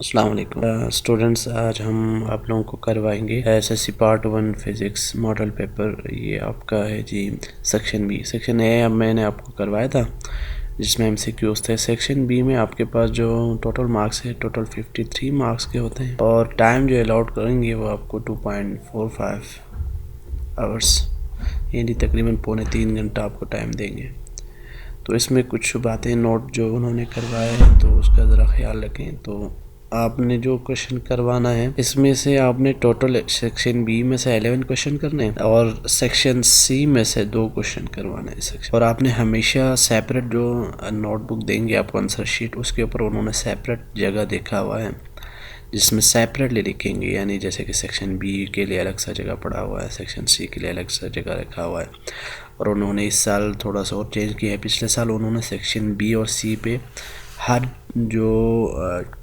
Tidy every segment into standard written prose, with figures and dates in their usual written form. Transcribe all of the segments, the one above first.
अस्सलाम वालेकुम स्टूडेंट्स, आज हम आप लोगों को करवाएंगे SSC part 1 physics model paper. ये आपका है जी सेक्शन बी। सेक्शन ए अब मैंने आपको करवाया था जिसमें एमसीक्यूज थे। सेक्शन बी में आपके पास जो टोटल मार्क्स है टोटल 53 मार्क्स के होते हैं और टाइम जो अलाउड करेंगे वो आपको 2.45 आवर्स यानी तकरीबन पौने 3 घंटा आपको टाइम देंगे। तो इसमें कुछ बातें नोट जो उन्होंने करवाए हैं तो उसका ज़रा ख्याल रखें। तो आपने जो क्वेश्चन करवाना है इसमें से आपने टोटल सेक्शन बी में से 11 क्वेश्चन करने हैं और सेक्शन सी में से 2 क्वेश्चन करवाने हैं सेक्शन। और आपने हमेशा सेपरेट जो नोटबुक देंगे आपको आंसर शीट, उसके ऊपर उन्होंने सेपरेट जगह देखा हुआ है जिसमें सेपरेटली लिखेंगे, यानी जैसे कि सेक्शन बी के लिए अलग सा जगह पड़ा हुआ है, सेक्शन सी के लिए अलग सा जगह रखा हुआ है। और उन्होंने इस साल थोड़ा सा और चेंज किया है। पिछले साल उन्होंने सेक्शन बी और सी पे हर जो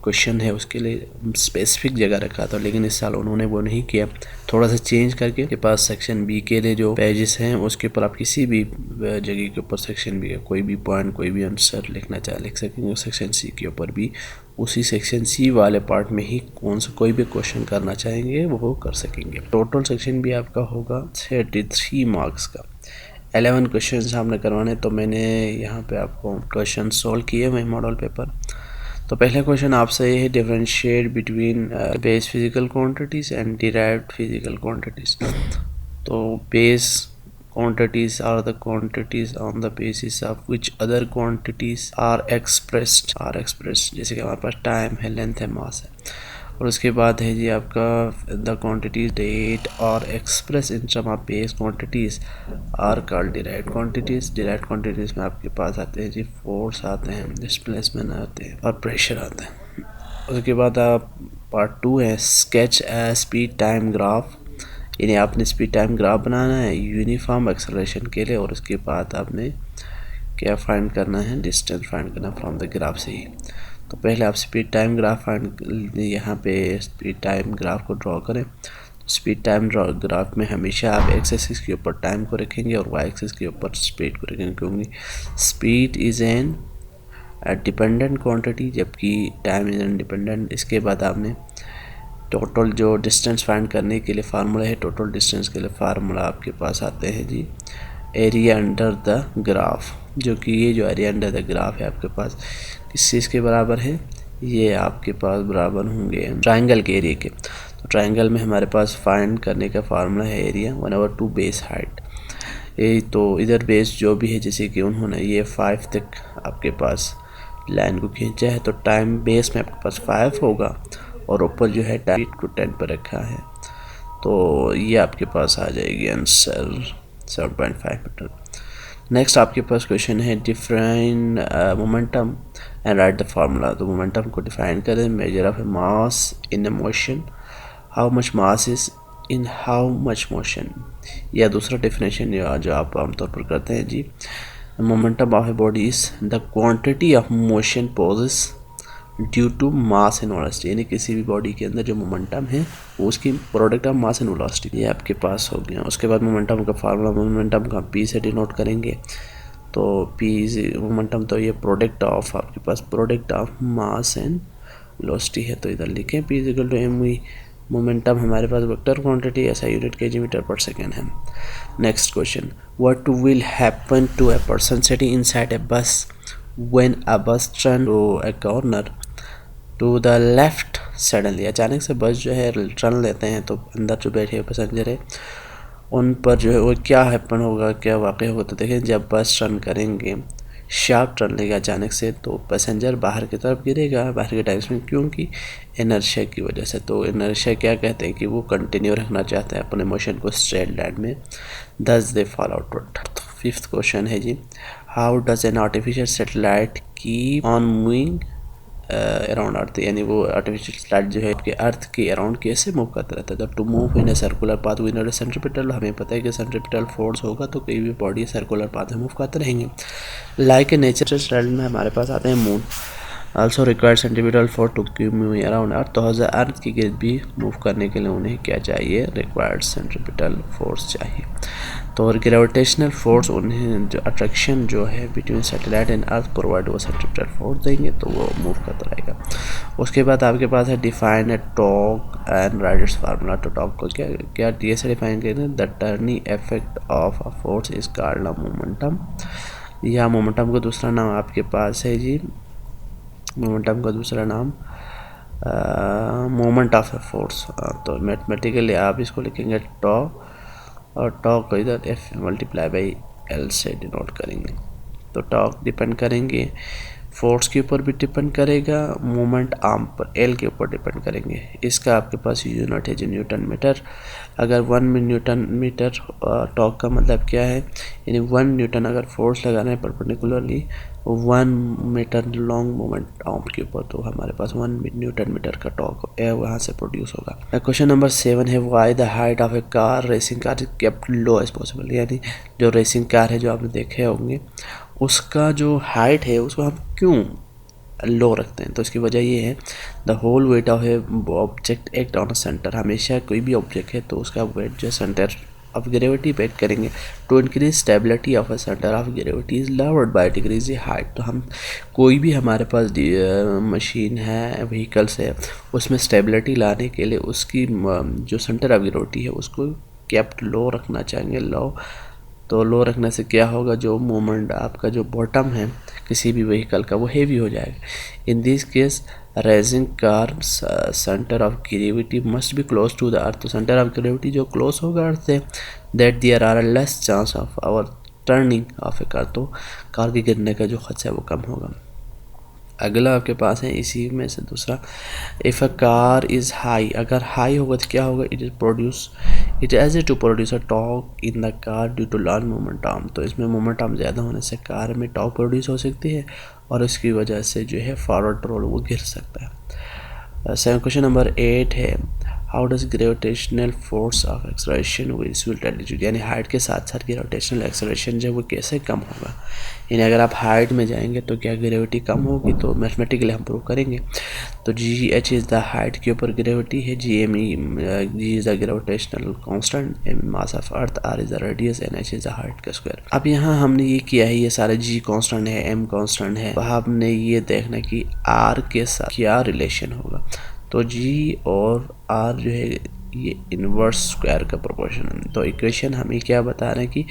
क्वेश्चन है उसके लिए स्पेसिफिक जगह रखा था, लेकिन इस साल उन्होंने वो नहीं किया। थोड़ा सा चेंज करके के पास सेक्शन बी के लिए जो पेजेस हैं उसके ऊपर आप किसी भी जगह के ऊपर सेक्शन बी का कोई भी पॉइंट कोई भी आंसर लिखना चाहे लिख सकेंगे। सेक्शन सी के ऊपर भी उसी सेक्शन सी वाले पार्ट में ही कौन सा कोई भी क्वेश्चन करना चाहेंगे वो कर सकेंगे। टोटल सेक्शन बी आपका होगा 33 मार्क्स का। 11 क्वेश्चन सामने करवाने, तो मैंने यहाँ पे आपको क्वेश्चन सॉल्व किए हुए मॉडल पेपर। तो पहला क्वेश्चन आपसे ये है, differentiate between base physical quantities and derived physical quantities. तो base quantities are the quantities on the basis of which other quantities are expressed जैसे कि हमारे पास टाइम है, लेंथ है, मास है। और उसके बाद है जी आपका द क्वांटिटीज डेट और express in term of base quantities are called derived quantities. Derived quantities में आपके पास आते हैं जी फोर्स आते हैं, डिस्प्लेसमेंट आते हैं और प्रेशर आता है। उसके बाद आप पार्ट 2 है स्केच स्पीड टाइम ग्राफ, यानी आपने स्पीड टाइम ग्राफ बनाना है यूनिफॉर्म एक्सेलरेशन के लिए। और उसके बाद आपने क्या फाइंड करना है, डिस्टेंस फाइंड करना फ्रॉम द ग्राफ से ही। तो पहले आप स्पीड टाइम ग्राफ फाइंड, यहाँ पे स्पीड टाइम ग्राफ को ड्रॉ करें। स्पीड टाइम ग्राफ में हमेशा आप एक्स एक्सिस के ऊपर टाइम को रखेंगे और वाई एक्सिस के ऊपर स्पीड को रखेंगे, क्योंकि speed is an dependent quantity जबकि टाइम इज़ इंडिपेंडेंट। इसके बाद आपने टोटल जो डिस्टेंस फाइंड करने के लिए फार्मूला है, टोटल डिस्टेंस के लिए फार्मूला आपके पास आते हैं जी एरिया अंडर द ग्राफ, जो कि ये जो एरिया अंडर द ग्राफ है आपके पास किस चीज़ के बराबर है, ये आपके पास बराबर होंगे ट्रायंगल के एरिया के। तो ट्रायंगल में हमारे पास फाइंड करने का फार्मूला है एरिया 1/2 बेस हाइट। ये तो इधर बेस जो भी है, जैसे कि उन्होंने ये 5 तक आपके पास लाइन को खींचा है, तो टाइम बेस में आपके पास 5 होगा और ऊपर जो है टाइम को 10 पर रखा है। तो ये आपके पास आ जाएगी आंसर 7.5 मीटर। नेक्स्ट आपके पास क्वेश्चन है define momentum and write the formula. तो मोमेंटम को डिफाइन करें, measure of a mass in a motion, how much mass is in how much motion. या दूसरा डेफिनेशन जो आप आमतौर पर करते हैं जी, momentum of a body is the quantity of motion possess due to mass and velocity, यानी किसी भी बॉडी के अंदर जो मोमेंटम है वो उसकी product of mass and velocity. ये आपके पास हो गया। उसके बाद मोमेंटम का फार्मूला, मोमेंटम का पी से डिनोट करेंगे। तो पी मोमेंटम तो ये प्रोडक्ट ऑफ आपके पास product of mass and velocity है, तो इधर लिखें P equal to M V. Momentum हमारे पास वेक्टर क्वांटिटी ऐसा यूनिट kg पर सेकेंड है। Next question, what will happen to a person sitting inside ए बस when a bus turn to a corner to the left suddenly। अचानक से बस जो है टर्न लेते हैं, तो अंदर जो बैठे हुए पैसेंजर है उन पर जो है वो क्या हैपन होगा, क्या वाक़ई होगा। तो देखें जब बस टर्न करेंगे, शार्प टर्न लेगा अचानक से, तो पैसेंजर बाहर की तरफ गिरेगा, बाहर के डायरेक्शन में, क्योंकि इनर्शिया की वजह से। तो इनर्शिया क्या कहते हैं कि वो कंटिन्यू रखना चाहता है अपने मोशन को स्ट्रेट लाइन में, दस दे फॉल आउटवर्ड। तो 5th क्वेश्चन है जी, how does an artificial satellite keep on moving around earth, यानी वो आर्टिफिशियल सैटेलाइट जो है आपके अर्थ के अराउंड कैसे मूव करता रहता है। जब to move in a circular path we need centripetal, हमें पता है कि सेंट्रीपिटल फोर्स होगा तो कोई भी बॉडी सर्कुलर पाथ में मूव करते रहेंगे। लाइक ए नेचुरल सैटेलाइट में हमारे पास आते हैं moon, also required centripetal force to keep moving around earth. तो अर्थ की गिर्द भी मूव करने के लिए उन्हें क्या चाहिए, रिक्वायर्ड सेंट्रीपिटल फोर्स चाहिए। तो ग्रेविटेशनल फोर्स उन्हें जो अट्रैक्शन जो है between satellite and earth provide वो सेंट्रीफ्यूगल फोर्स देंगे तो वो मूव करता रहेगा। उसके बाद आपके पास है define a torque and Riders formula. तो टॉर्क को क्या डी से डिफाइन करेंगे, the turning effect of a force is called momentum. या मोमेंटम का दूसरा नाम आपके पास है जी, मोमेंटम का दूसरा नाम मोमेंट ऑफ ए फोर्स। तो मैथमेटिकली आप इसको लिखेंगे टॉ, और टॉक को इधर एफ मल्टीप्लाई बाई एल से डिनोट करेंगे। तो टॉक डिपेंड करेंगे फोर्स के ऊपर भी डिपेंड करेगा, मोमेंट आर्म पर एल के ऊपर डिपेंड करेंगे। इसका आपके पास यूनिट है जो न्यूटन मीटर। अगर 1 न्यूटन मीटर, टॉक का मतलब क्या है, यानी 1 न्यूटन अगर फोर्स लगा रहे हैं perpendicularly 1 meter long moment arm के ऊपर, तो हमारे पास 1 न्यूटन मीटर का टॉक वहाँ से प्रोड्यूस होगा। क्वेश्चन नंबर 7 है why the height of a car, racing car is kept low as possible. यानी जो रेसिंग कार है जो आपने देखे होंगे उसका जो हाइट है उसको हम क्यों लो रखते हैं। तो इसकी वजह ये है, the whole weight of a object act on a center. हमेशा कोई भी ऑब्जेक्ट है तो उसका वेट जो सेंटर ऑफ ग्रेविटी पे एक्ट करेंगे। To increase stability of a center of gravity is lowered by decrease height. तो हम कोई भी हमारे पास मशीन है, व्हीकल्स है, उसमें स्टेबिलिटी लाने के लिए उसकी जो सेंटर ऑफ ग्रेविटी है उसको केप्ट लो रखना चाहेंगे, लो। तो लो रखने से क्या होगा, जो मूवमेंट आपका जो बॉटम है किसी भी व्हीकल का वो हेवी हो जाएगा। In this case racing car center of gravity must be close to the earth. तो सेंटर ऑफ ग्रेविटी जो क्लोज होगा अर्थ से, that there are less chance of our turning of a car. तो car के गिरने का जो खर्चा है वो कम होगा। अगला आपके पास है इसी में से दूसरा, if a car is high, अगर हाई होगा तो क्या होगा, it as a to produce a torque in the car due to long moment arm. तो इसमें मोमेंट आर्म ज़्यादा होने से कार में टॉर्क प्रोड्यूस हो सकती है और इसकी वजह से जो है फॉरवर्ड रोल वो गिर सकता है। क्वेश्चन नंबर 8 है how does gravitational force of acceleration with altitude. यानी हाइट के साथ साथ ग्रेविटेशनल एक्सलरेशन जो वो कैसे कम होगा। यानी अगर आप हाइट में जाएंगे तो क्या ग्रेविटी कम होगी, तो मैथमेटिकली हम प्रूव करेंगे। तो G H is the height के ऊपर ग्रेविटी है, G M E G is the gravitational constant, M mass of earth, R is the radius and H is the height का स्क्वायर। अब यहाँ हमने ये किया है, ये सारे जी कांस्टेंट है, एम कांस्टेंट है, तो हमने ये देखना कि आर के साथ क्या रिलेशन होगा। तो जी और आर जो है ये इन्वर्स स्क्वायर का प्रोपोर्शन है। तो इक्वेशन हमें क्या बता रहे हैं कि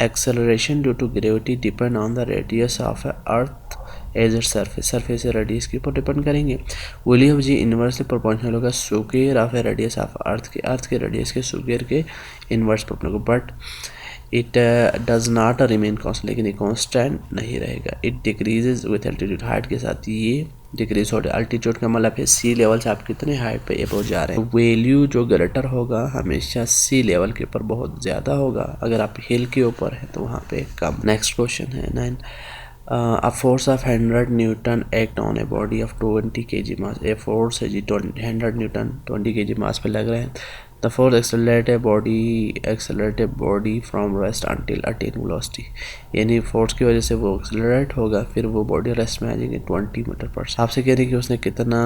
acceleration due to gravity depend on the radius of earth as it surface से रेडियस के ऊपर डिपेंड करेंगे। Volume of G inversely proportional होगा square of a radius of earth के रेडियस के स्क्वायर के inverse proportional. But it does not remain constant, लेकिन ये कॉन्स्टेंट नहीं रहेगा। It decreases with altitude, height के साथ ये डिक्रीज हो रहा है। अल्टीट्यूड का मतलब है सी लेवल से आप कितने हाइट पे अबव जा रहे हैं। वैल्यू जो ग्रेटर होगा हमेशा सी लेवल के ऊपर बहुत ज़्यादा होगा, अगर आप हिल के ऊपर हैं तो वहाँ पे कम। नेक्स्ट क्वेश्चन है 9, a force of 100 Newton act on a body of 20 kg mass. A force है जी 100 न्यूटन 20 kg मास पे लग रहे हैं। The force accelerate a body from rest until attain velocity. यानी फोर्स की वजह से वो एक्सेलरेट होगा, फिर वो बॉडी रेस्ट में आ जाएंगे 20 मीटर पर सेकंड। आपसे कह रही है कि उसने कितना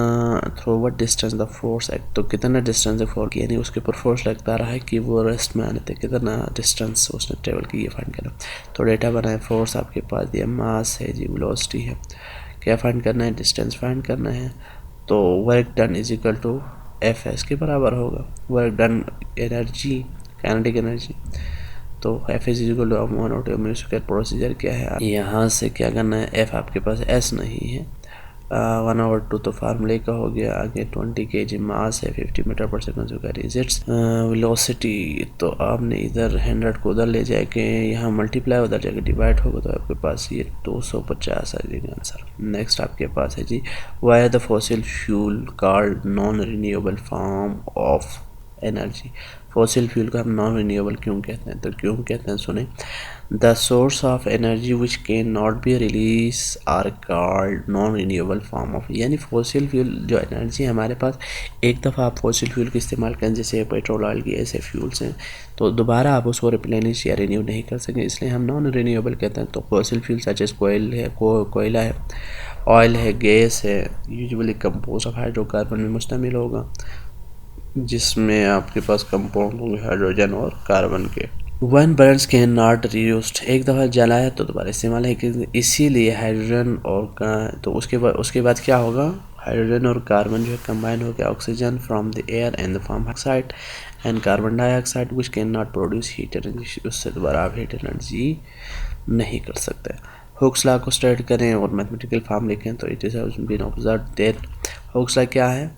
through what distance the force act, तो कितना डिस्टेंस है फोर्स, यानी उसके ऊपर फोर्स लगता रहा है कि वो रेस्ट में आने थे, कितना डिस्टेंस उसने ट्रेवल की ये फाइंड करना। तो डेटा बनाए, फोर्स आपके पास दिया, मास है जी, वेलोसिटी है, क्या फाइंड करना है, डिस्टेंस फाइंड करना है। तो work done is equal to F S के बराबर होगा, work done energy kinetic energy. तो F S equal to 1/m²। Procedure क्या है, यहाँ से क्या करना है, एफ आपके पास एस नहीं है, 1/2 तो फार्मूले का हो गया, आगे 20 kg मास है, 50 मीटर पर second square is its velocity. तो आपने इधर 100 को उधर ले जाके यहाँ मल्टीप्लाई उधर जाके डिवाइड होगा, तो आपके पास ये 250 आ जाएगा आंसर। नेक्स्ट आपके पास है जी why are the fossil fuel called non renewable form of energy. Fossil fuel को हम नॉन रिन्यूएबल क्यों कहते हैं, तो क्यों कहते हैं सुने, the source of energy which can not be release are called non renewable form of. यानी फॉसिल फ्यूल जो एनर्जी हमारे पास, एक दफ़ा आप फॉसिल फ्यूल का इस्तेमाल करें, जैसे पेट्रोल ऑयल की ऐसे फ्यूल्स हैं, तो दोबारा आप उसको रिप्लेनिश या रिन्यू नहीं कर सकें, इसलिए हम नॉन रिन्यूएबल कहते हैं। तो फॉसिल फ्यूल सच एज कोयला है, ऑयल है, गैस है, यूजुअली कंपोज ऑफ हाइड्रोकार्बन में मुश्तमिल होगा, जिसमें आपके पास कंपाउंड होंगे हाइड्रोजन और कार्बन के। One Burns can not reused, एक दफ़ा जलाया तो दोबारा इस्तेमाल है, इसीलिए हाइड्रोजन और तो उसके बाद क्या होगा, हाइड्रोजन और कार्बन जो है कंबाइन होकर oxygen from the air and the form oxide and carbon dioxide which can not produce heat energy, उससे दोबारा आप हीट एनर्जी नहीं कर सकते। हुक्स लॉ को स्टडी करें और मैथमेटिकल फॉर्म लिखें तो it is been observe that Hooke's law क्या है,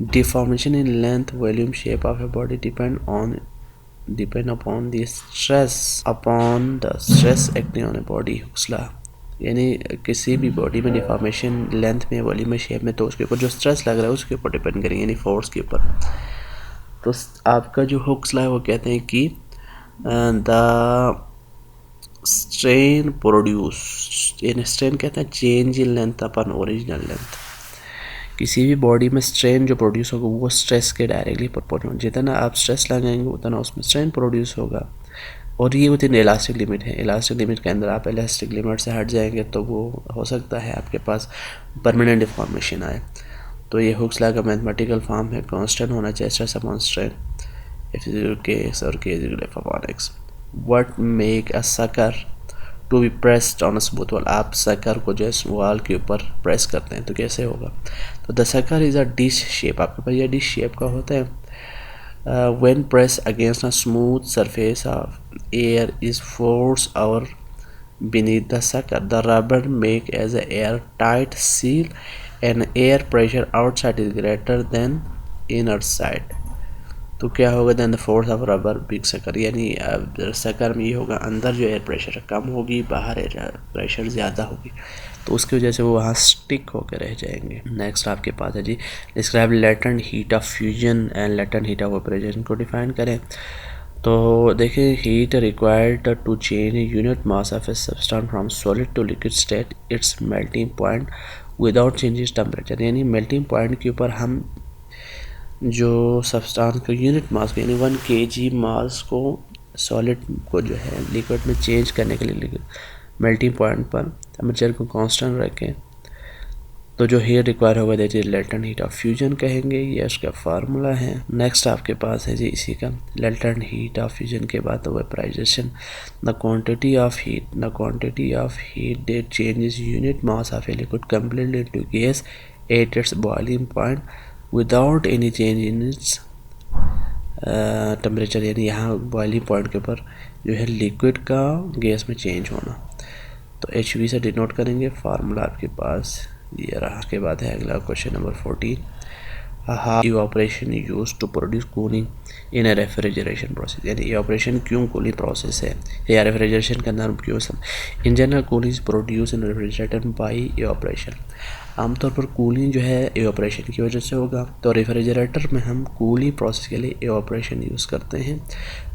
deformation in length volume shape of a body depend upon the stress acting on a body। Hooke's law यानी किसी भी बॉडी में डिफॉर्मेशन लेंथ में वॉल्यूम में शेप में, तो उसके ऊपर जो स्ट्रेस लग रहा है उसके ऊपर डिपेंड करेंगे, यानी फोर्स के ऊपर। तो आपका जो हुक्स लॉ है वो कहते हैं कि द स्ट्रेन प्रोड्यूस, यानी स्ट्रेन कहते हैं change in length upon original length, किसी भी बॉडी में स्ट्रेन जो प्रोड्यूस होगा वो स्ट्रेस के डायरेक्टली प्रोपोर्शनल, जितना आप स्ट्रेस लगाएंगे उतना उसमें स्ट्रेन प्रोड्यूस होगा। और ये विद इन इलास्टिक लिमिट है, इलास्टिक लिमिट के अंदर आप इलास्टिक लिमिट से हट जाएंगे तो वो हो सकता है आपके पास परमानेंट डिफॉर्मेशन आए। तो ये हुक्स लॉ का मैथमेटिकल फॉर्म है, कांस्टेंट होना चाहिए stress upon strain, F is equal to K और K is equal to F upon X। What make a sucker to be pressed on a smooth wall, आप sucker को जो है wall के ऊपर प्रेस करते हैं तो कैसे होगा, तो the sucker is a dish shape, आपके पास ये डिश शेप का होता है। when pressed against a smooth surface of air is force or beneath the sucker, the rubber make as a air tight seal and air pressure outside is greater than inner side। तो क्या होगा, then the force of rubber big sucker, यानी sucker में ये होगा अंदर जो air pressure कम होगी, बाहर एयर प्रेशर ज़्यादा होगी, तो उसकी वजह से वो वहाँ स्टिक होकर रह जाएंगे। नेक्स्ट आपके पास है जी, describe latent heat of fusion and latent heat of operation को डिफाइन करें। तो देखिए, heat required to change unit mass of a substance from solid to liquid state its melting point without changes temperature, यानी melting point के ऊपर हम जो substance का यूनिट मास को यानी 1 kg मास को सॉलिड को जो है लिक्विड में चेंज करने के लिए मेल्टिंग पॉइंट पर टेम्परेचर को कांस्टेंट रखें तो जो हीट रिक्वायर होगा that is latent heat of fusion कहेंगे, ये उसका फार्मूला है। नेक्स्ट आपके पास है जी इसी का लेटेंट हीट ऑफ फ्यूजन के बाद vaporization, the quantity of heat that changes unit mass of a liquid completely into gas at its boiling point without any change in its temperature, यानी यहाँ बॉइलिंग पॉइंट के ऊपर जो है liquid का gas में चेंज होना, तो HV से डिनोट करेंगे। फार्मूला आपके पास ये रहा। के बाद है अगला question number 14, how evaporation used to produce cooling in a refrigeration process, यानी इवेपोरेशन क्यों कूलिंग प्रोसेस है या रेफ्रिजरेशन का नाम क्यों सब। In general cooling is produce in refrigerator by evaporation, आमतौर पर कूलिंग जो है इवेपोरेशन की वजह से होगा। तो रेफ्रिजरेटर में हम कूलिंग प्रोसेस के लिए इवेपोरेशन यूज़ करते हैं।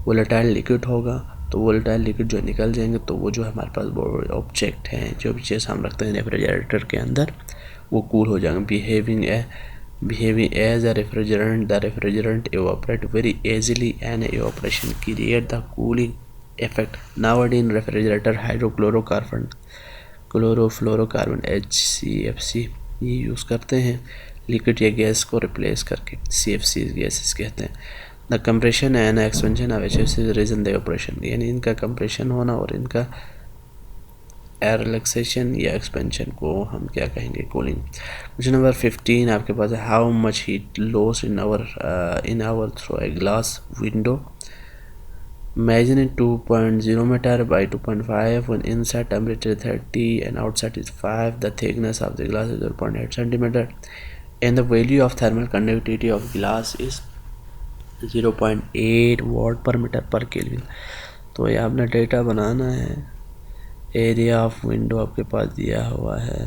वोलेटाइल लिक्विड होगा तो वोलेटाइल लिक्विड जो निकल जाएंगे तो वो जो हमारे पास ऑब्जेक्ट हैं, जो भी चीज़ हम रखते हैं रेफ्रिजरेटर के अंदर, वो कूल हो जाएंगे। Behaving as a refrigerant, the refrigerant evaporate very easily and evaporation create the cooling effect। Nowadays in refrigerator chlorofluorocarbon HCFC ये यूज़ करते हैं लिक्विड या गैस को रिप्लेस करके, CFC गैसेस कहते हैं। The compression and expansion of HCFC reason the evaporation, यानी इनका कंप्रेशन होना और इनका रिलैक्सेशन या एक्सपेंशन को हम क्या कहेंगे, कूलिंग। क्वेश्चन नंबर 15 आपके पास है, how much heat loss in hour through a glass window, imagine 2.0 meter by 2.5 when inside temperature 30 and outside is 5, the thickness of the glass is 0.8 centimeter and the value of thermal conductivity of glass is 0.8 watt per meter per Kelvin। तो ये आपने data बनाना है। Area of window आपके पास दिया हुआ है,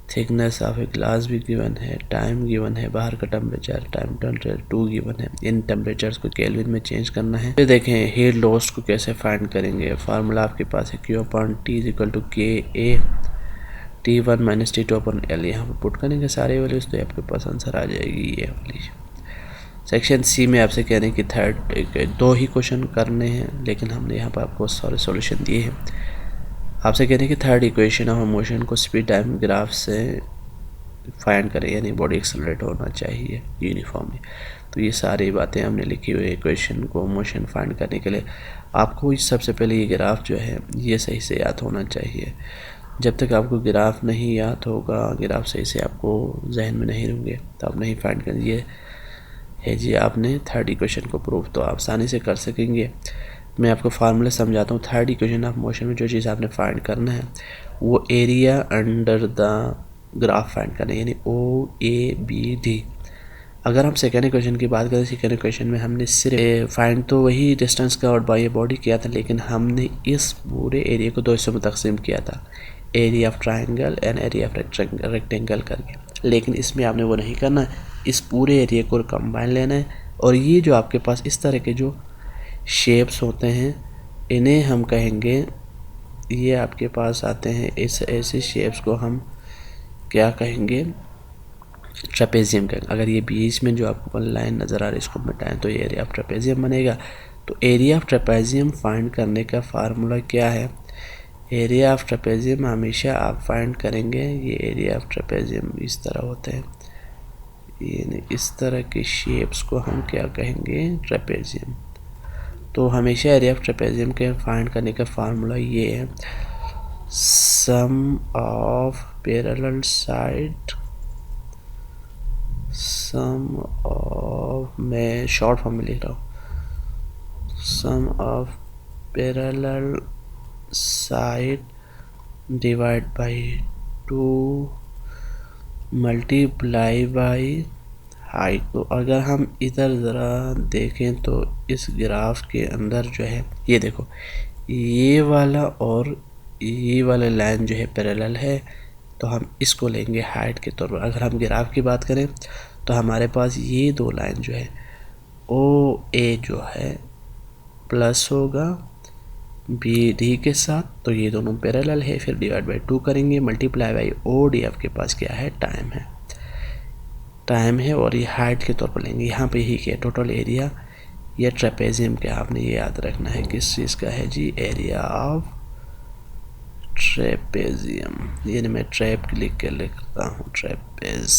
thickness of a glass भी given है, टाइम गिवन है, बाहर का टेम्परेचर टाइम टेम्परेचर 2 गिवन है, इन टेम्परेचर्स को केल्विन में चेंज करना है। फिर देखें हीट लॉस को कैसे फाइंड करेंगे। फार्मूला आपके पास है Q upon T is equal to KA T1 minus T2 upon L। यहाँ पर पुट करेंगे सारे वैल्यूज तो आपके पास आंसर आ जाएगी ये वाली। सेक्शन सी में आपसे कह रहे हैं कि 2 ही क्वेश्चन करने हैं, लेकिन हमने यहाँ पर आपको सारे सॉल्यूशन दिए हैं। आपसे कह रहे हैं कि थर्ड इक्वेशन ऑफ मोशन को स्पीड टाइम ग्राफ से फाइंड करें, यानी बॉडी एक्सेलरेट होना चाहिए यूनिफॉर्मली। तो ये सारी बातें हमने लिखी हुई है इक्वेशन को मोशन फाइंड करने के लिए। आपको सबसे पहले ये ग्राफ जो है ये सही से याद होना चाहिए। जब तक आपको ग्राफ नहीं याद होगा, ग्राफ सही से आपको जहन में नहीं होंगे तो आप नहीं फाइंड करेंगे। ये है जी आपने थर्ड इक्वेशन को प्रूव तो आप आसानी से कर सकेंगे। मैं आपको फार्मूला समझाता हूँ। थर्ड इक्वेशन ऑफ मोशन में जो चीज़ आपने फाइंड करना है वो area under the graph find करना है, यानी OABD। अगर हम सेकेंड इक्वेशन की बात करें, सेकेंड इक्वेशन में हमने सिर्फ फाइंड तो वही डिस्टेंस कवर्ड बाय बॉडी किया था, लेकिन हमने इस पूरे एरिया को दो हिस्सों में तकसीम किया था, area of triangle and area of rectangle करके। लेकिन इसमें आपने वो नहीं करना है, इस पूरे एरिया को कंबाइन लेना है। और ये जो आपके पास इस तरह के जो शेप्स होते हैं इन्हें हम कहेंगे, ये आपके पास आते हैं इस ऐसे शेप्स को हम क्या कहेंगे, ट्रेपेजियम कहेंगे। अगर ये बीच में जो आपको लाइन नज़र आ रही है इसको मिटाएं तो ये एरिया ऑफ ट्रेपेजियम बनेगा। तो एरिया ऑफ ट्रेपेजियम फाइंड करने का फार्मूला क्या है, एरिया ऑफ ट्रेपेजियम हमेशा आप फाइंड करेंगे, ये एरिया ऑफ ट्रेपेजियम इस तरह होते हैं, यानी इस तरह के शेप्स को हम क्या कहेंगे, ट्रेपेजियम। तो हमेशा एरिया ऑफ ट्रेपेजियम के फाइंड करने का फार्मूला ये है, sum of parallel side, sum of, मैं शॉर्ट फॉर्म में लिख रहा हूँ, sum of parallel side divide by 2 multiply by height. तो अगर हम इधर ज़रा देखें तो इस ग्राफ के अंदर जो है ये देखो, ये वाला और ये वाला लाइन जो है पैरेलल है, तो हम इसको लेंगे हाइट के तौर पर। अगर हम ग्राफ की बात करें तो हमारे पास ये दो लाइन जो है OA जो है प्लस होगा BD के साथ, तो ये दोनों पैरेलल है, फिर डिवाइड बाई 2 करेंगे, मल्टीप्लाई बाई OD आपके पास क्या है, टाइम है, टाइम है। और ये हाइट के तौर पर लेंगे, यहाँ पे ही क्या टोटल एरिया, ये ट्रेपेजियम का आपने ये याद रखना है किस चीज़ का है जी, एरिया ऑफ ट्रेपेजियम, यानी मैं ट्रैप लिख के लिखता हूँ ट्रेपेज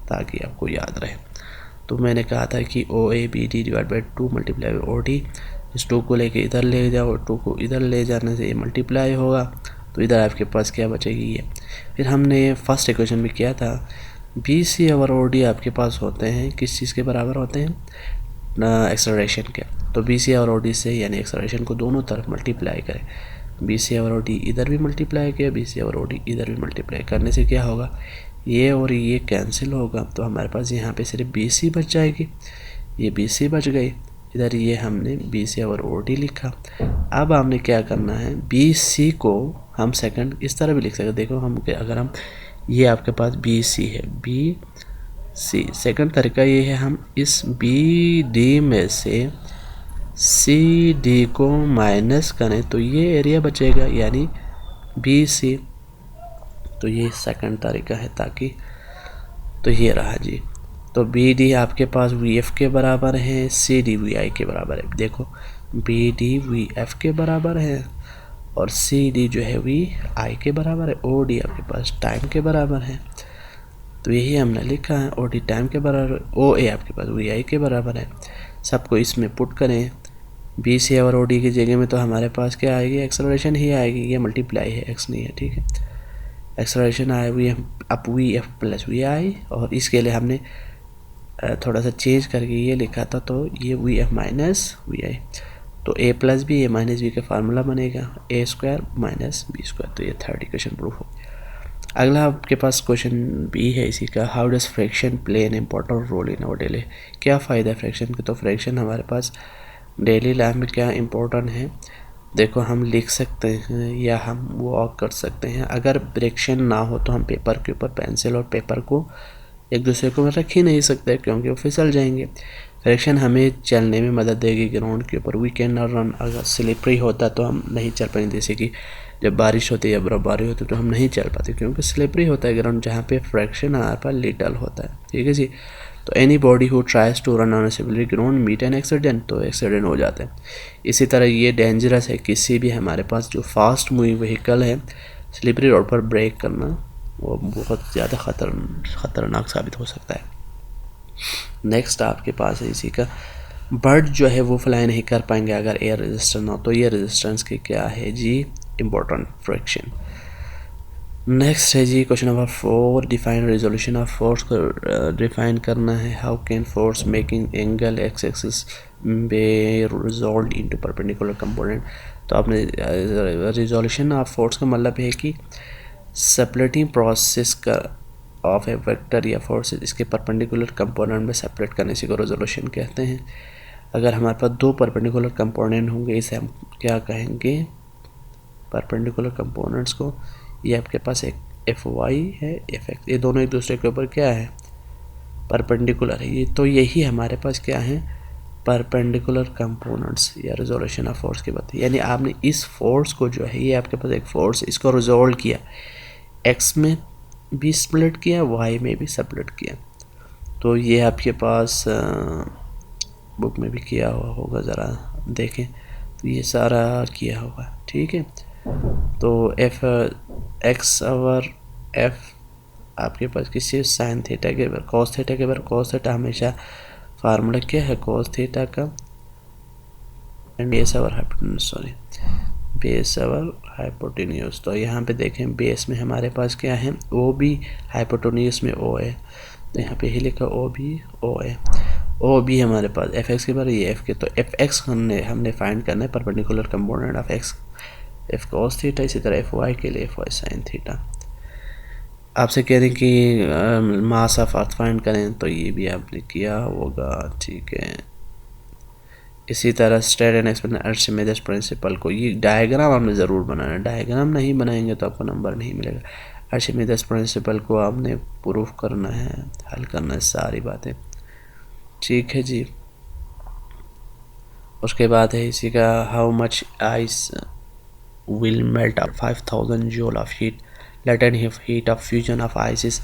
ताकि आपको याद रहे। तो मैंने कहा था कि OABD divide by 2 multiply by OD, इस 2 को लेके इधर ले जाओ, 2 को इधर ले जाने से ये मल्टीप्लाई होगा, तो इधर आपके पास क्या बचेगी ये। फिर हमने फर्स्ट इक्वेशन में किया था BC और OD आपके पास होते हैं किस चीज़ के बराबर होते हैं, एक्सेलरेशन के। तो BC और OD से यानी एक्सेलरेशन को दोनों तरफ मल्टीप्लाई करें, BC और OD इधर भी मल्टीप्लाई किया, BC और OD इधर भी मल्टीप्लाई करने से क्या होगा, ये और ये कैंसिल होगा, तो हमारे पास यहाँ पे सिर्फ BC बच जाएगी, ये BC बच गई, इधर ये हमने BC और OD लिखा। अब हमने क्या करना है, BC को हम सेकंड इस तरह भी लिख सकते, देखो हम अगर हम ये आपके पास BC है, BC सेकंड तरीका ये है, हम इस BD में से CD को माइनस करें तो ये एरिया बचेगा, यानी BC। तो ये सेकंड तरीका है, ताकि तो ये रहा जी। तो BD आपके पास VF के बराबर है, CD VI के बराबर है। देखो BD VF के बराबर है और CD जो है VI के बराबर है, OD आपके पास टाइम के बराबर है। तो यही हमने लिखा है, OD टाइम के बराबर, OA आपके पास VI के बराबर है। सबको इसमें पुट करें, BC और OD की जगह में तो हमारे पास क्या आएगी, एक्सेलरेशन ही आएगी, ये मल्टीप्लाई है, x नहीं है, ठीक है। एक्सेलरेशन आया VF प्लस VI, और इसके लिए हमने थोड़ा सा चेंज करके ये लिखा था, तो ये VF माइनस VI, तो A plus B A minus B का फार्मूला बनेगा, A square minus B square. तो ये थर्ड इक्वेशन प्रूफ हो। अगला आपके पास क्वेश्चन B है इसी का, how does friction play an important role in our daily. क्या फ़ायदा है फ्रैक्शन का, तो फ्रैक्शन हमारे पास डेली लाइफ में क्या इम्पोर्टेंट है, देखो हम लिख सकते हैं या हम वॉक कर सकते हैं। अगर फ्रैक्शन ना हो तो हम पेपर के ऊपर पेंसिल और पेपर को एक दूसरे को रख ही नहीं सकते, क्योंकि वो फिसल जाएंगे। फ्रैक्शन हमें चलने में मदद देगी ग्राउंड के ऊपर, वी कैन नॉट रन। अगर स्लिपरी होता तो हम नहीं चल पाएंगे, जैसे कि जब बारिश होती है या बर्फबारी होती है तो हम नहीं चल पाते, क्योंकि स्लिपरी होता है ग्राउंड, जहाँ पे फ्रैक्शन हमारे पास लिटल होता है, ठीक है जी। तो anybody who tries to run on slippery ground meet an accident, तो एक्सीडेंट हो जाता है। इसी तरह ये डेंजरस है, किसी भी हमारे पास जो फास्ट मूविंग व्हीकल है स्लिपरी रोड पर ब्रेक करना वो बहुत ज़्यादा ख़तरनाक साबित हो सकता है। नेक्स्ट आपके पास है इसी का, बर्ड जो है वो फ्लाई नहीं कर पाएंगे अगर एयर रेजिस्टेंस हो। तो ये रेजिस्टेंस की क्या है जी, इम्पोर्टेंट फ्रैक्शन। नेक्स्ट है जी question number 4, define resolution of force को डिफाइन करना है। How can force making angle X axis be resolve into perpendicular component. तो आपने रिजोल्यूशन ऑफ फोर्स का मतलब है कि सेपरेटिंग प्रोसेस का ऑफ ए वेक्टर या फोर्स इसके परपेंडिकुलर कंपोनेंट में सेपरेट करने से को रेजोल्यूशन कहते हैं। अगर हमारे पास दो परपेंडिकुलर कंपोनेंट होंगे इसे हम क्या कहेंगे, परपेंडिकुलर कंपोनेंट्स को। ये आपके पास एक एफ वाई है, एफ एक्स, ये दोनों एक दूसरे के ऊपर क्या है, परपेंडिकुलर है। ये तो यही हमारे पास क्या है, परपेंडिकुलर कंपोनेंट्स या रिजोल्यूशन ऑफ फोर्स की बात है। यानी आपने इस फोर्स को जो है, ये आपके पास एक फोर्स, इसको रिजोल्व किया, एक्स में भी स्प्लिट किया, वाई में भी स्प्लिट किया। तो ये आपके पास बुक में भी किया हुआ होगा, ज़रा देखें तो ये सारा किया हुआ, ठीक है। तो एफ एक्स और एफ आपके पास किसी साइन थीटा के बार कॉस थीटा के बार, कॉस थीटा हमेशा फार्मूला क्या है कॉस थीटा का, एंड बेस और हाइपोटेन्यूज, सॉरी बेस और हाइपोटेन्यूज। तो यहाँ पे देखें बेस में हमारे पास क्या है, ओ बी, हाइपोटेन्यूज में ओ है, तो यहाँ पे ही लिखा ओ बी ओ है। ओ बी हमारे पास एफ एक्स के बारे, ये एफ के, तो एफ एक्स हमने फाइंड करना है perpendicular component of x, F cos theta. इसी तरह एफ वाई के लिए एफ वाई साइन थीटा। आपसे कह रहे हैं कि मास ऑफ अर्थ फाइंड करें, तो ये भी आपने किया होगा, ठीक है। इसी तरह स्टेट एंड एक्सप्लेन आर्चिमेदेस प्रिंसिपल को, ये डायग्राम आपने ज़रूर बनाना है, डायग्राम नहीं बनाएंगे तो आपको नंबर नहीं मिलेगा। आर्चिमेदेस प्रिंसिपल को आपने प्रूफ करना है, हल करना है सारी बातें, ठीक है जी। उसके बाद है इसी का, how much ice will melt up 5000 joule of heat, latent heat of fusion of ice is,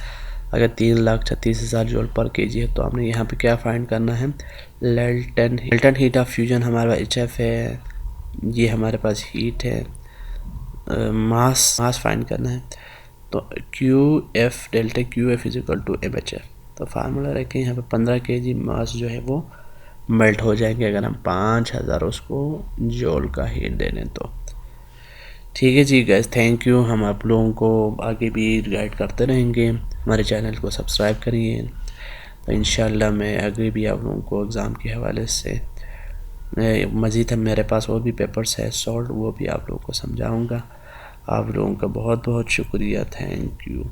अगर 3,36,000 जूल पर केजी है तो आपने यहाँ पे क्या फाइंड करना है, लेटेंट हीट ऑफ फ्यूजन हमारे पास एच एफ है, ये हमारे पास हीट है, मास फाइंड करना है। तो Q F delta Q F is equal to M H F. तो फार्मूला रखें यहाँ पे 15 kg मास जो है वो मेल्ट हो जाएंगे अगर हम 5000 उसको जूल का हीट दे दें तो, ठीक है जी गाइस, थैंक यू। हम आप लोगों को आगे भी गाइड करते रहेंगे, हमारे चैनल को सब्सक्राइब करिए। तो इंशाल्लाह मैं आगे भी आप लोगों को एग्ज़ाम के हवाले से मज़ीद मेरे पास और भी पेपर्स है सॉल्व, वो भी आप लोगों को समझाऊंगा। आप लोगों का बहुत बहुत शुक्रिया, थैंक यू।